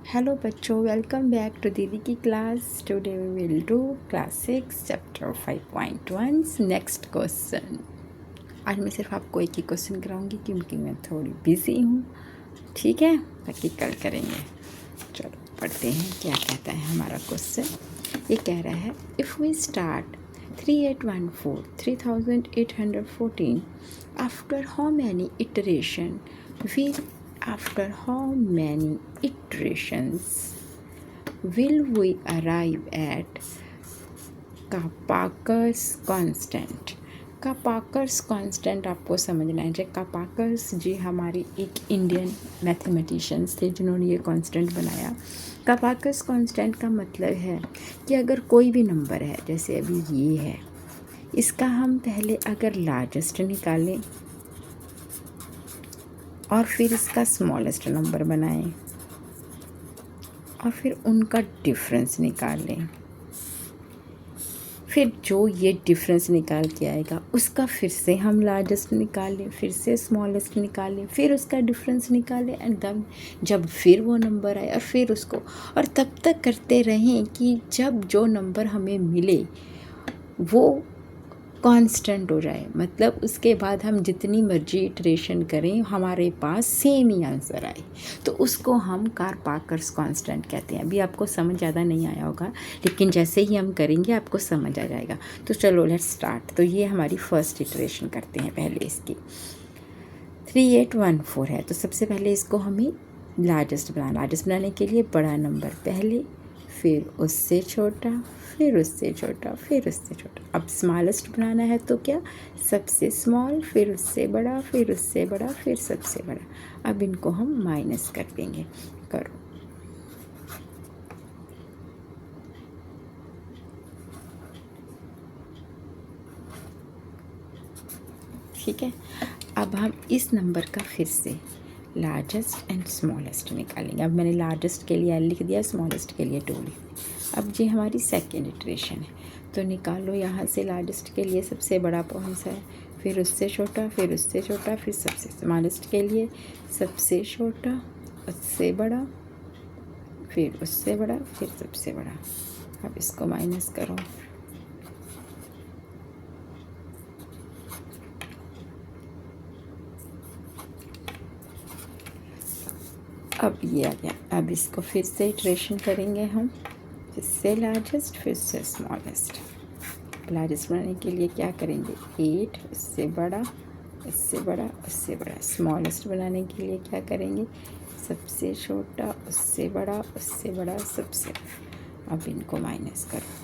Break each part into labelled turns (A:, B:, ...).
A: Hello बच्चों, welcome back to दीदी की class. Today we will do class 6 chapter 5.1 next question. आज मैं सिर्फ आपको एक ही क्वेश्चन कराऊंगी क्योंकि मैं थोड़ी बिजी हूँ, ठीक है, बाकी कल करेंगे। चलो पढ़ते हैं क्या कहता है हमारा क्वेश्चन। ये कह रहा है if we start 3814 3814 after how many iteration will after how many iterations will we arrive at Kappaker's constant? Kaprekar's constant आपको समझना है। जब कापाकर्स जी हमारी एक इंडियन मैथमेटिशियंस थे जिन्होंने ये कांस्टेंट बनाया। कापाकर्स कांस्टेंट का मतलब है कि अगर कोई भी नंबर है, जैसे अभी ये है, इसका हम पहले अगर लार्जेस्ट निकालें और फिर इसका स्मॉलेस्ट नंबर बनाएं और फिर उनका डिफरेंस निकाल लें, फिर जो ये डिफरेंस निकाल के आएगा उसका फिर से हम लार्जेस्ट निकालें, फिर से स्मॉलेस्ट निकालें, फिर उसका डिफरेंस निकालें एंड देन जब फिर वो नंबर आए और फिर उसको, और तब तक करते रहें कि जब जो नंबर हमें मिले वो कांस्टेंट हो जाए। मतलब उसके बाद हम जितनी मर्जी इटरेशन करें हमारे पास सेम ही आंसर आए, तो उसको हम कापाकर्स कांस्टेंट कहते हैं। अभी आपको समझ ज़्यादा नहीं आया होगा, लेकिन जैसे ही हम करेंगे आपको समझ आ जाएगा। तो चलो लेट्स स्टार्ट। तो ये हमारी फर्स्ट इटरेशन करते हैं पहले इसकी। 3814 है, तो सबसे पहले इसको हमें लार्जेस्ट बनाने के लिए बड़ा नंबर पहले, फिर उससे छोटा, फिर उससे छोटा, फिर उससे छोटा। अब स्मॉलेस्ट बनाना है तो क्या, सबसे स्मॉल, फिर उससे बड़ा, फिर उससे बड़ा, फिर सबसे बड़ा। अब इनको हम माइनस कर देंगे। करो। ठीक है, अब हम इस नंबर का फिर से लार्जेस्ट एंड स्मॉलेस्ट निकालेंगे। अब मैंने लार्जेस्ट के लिए L लिख दिया, स्मॉलेस्ट के लिए 2 लिख दिया। अब ये हमारी सेकेंड इटरेशन है, तो निकालो यहाँ से लार्जेस्ट के लिए सबसे बड़ा कौन सा है, फिर उससे छोटा, फिर उससे छोटा, फिर सबसे स्मॉलेस्ट के लिए सबसे छोटा, उससे बड़ा, फिर उससे बड़ा, फिर सबसे बड़ा। अब इसको माइनस करो। अब ये आ गया। अब इसको फिर से इटरेशन करेंगे हम, फिर से लार्जेस्ट, फिर से स्मॉलेस्ट। लार्जेस्ट बनाने के लिए क्या करेंगे, 8, उससे बड़ा, उससे बड़ा, उससे बड़ा। स्मॉलेस्ट बनाने के लिए क्या करेंगे, सबसे छोटा, उससे बड़ा, उससे बड़ा, सबसे बड़ा। अब इनको माइनस करो।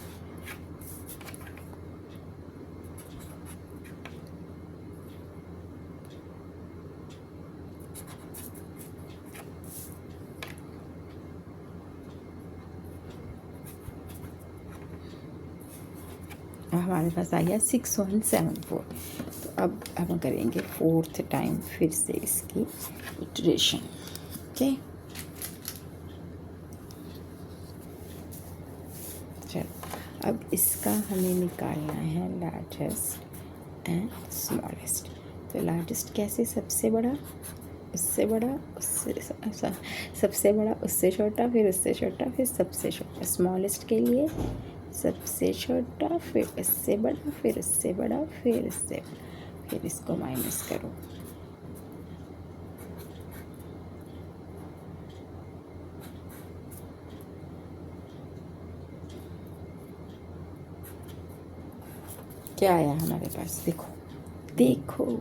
A: हमारे पास आ गया 6174। तो अब हम करेंगे फोर्थ टाइम फिर से इसकी इटरेशन। ओके, चलो अब इसका हमें निकालना है लार्जेस्ट एंड स्मॉलेस्ट। तो लार्जेस्ट कैसे, सबसे बड़ा, उससे बड़ा, उससे सबसे बड़ा, उससे छोटा, फिर उससे छोटा, फिर सबसे छोटा। स्मॉलेस्ट के लिए सबसे छोटा, फिर इससे बड़ा, फिर उससे बड़ा, फिर इससे बड़ा। फिर इसको माइनस करो। क्या आया हमारे पास, देखो देखो,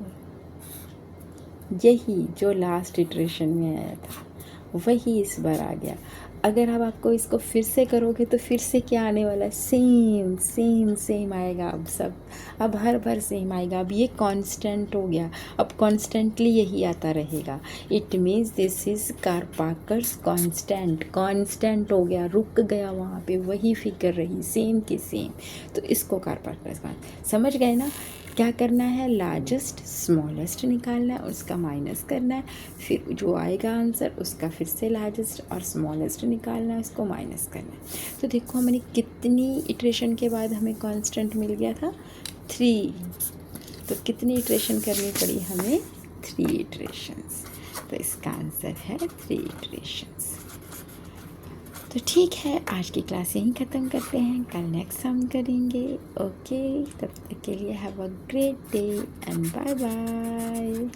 A: यही जो लास्ट इटरेशन में आया था वही इस बार आ गया। अगर अब आपको इसको फिर से करोगे तो फिर से क्या आने वाला है, सेम सेम सेम आएगा। अब सब, अब हर बार सेम आएगा। अब ये कांस्टेंट हो गया, अब कॉन्स्टेंटली यही आता रहेगा। It means this is Kaprekar's constant. Constant हो गया, रुक गया वहाँ पे, वही फिगर रही सेम की सेम। तो इसको कापाकर्स, समझ गए ना। क्या करना है, लार्जेस्ट स्मॉलेस्ट निकालना है, उसका माइनस करना है, फिर जो आएगा आंसर उसका फिर से लार्जेस्ट और स्मॉलेस्ट निकालना है, उसको माइनस करना है। तो देखो हमने कितनी इटरेशन के बाद हमें कांस्टेंट मिल गया था, 3। तो कितनी इटरेशन करनी पड़ी हमें, 3 इटरेशंस। तो इसका आंसर है 3 इटरेशंस। तो ठीक है, आज की क्लास यहीं ख़त्म करते हैं, कल नेक्स्ट हम करेंगे। ओके, तब तक के लिए have a great day and bye bye.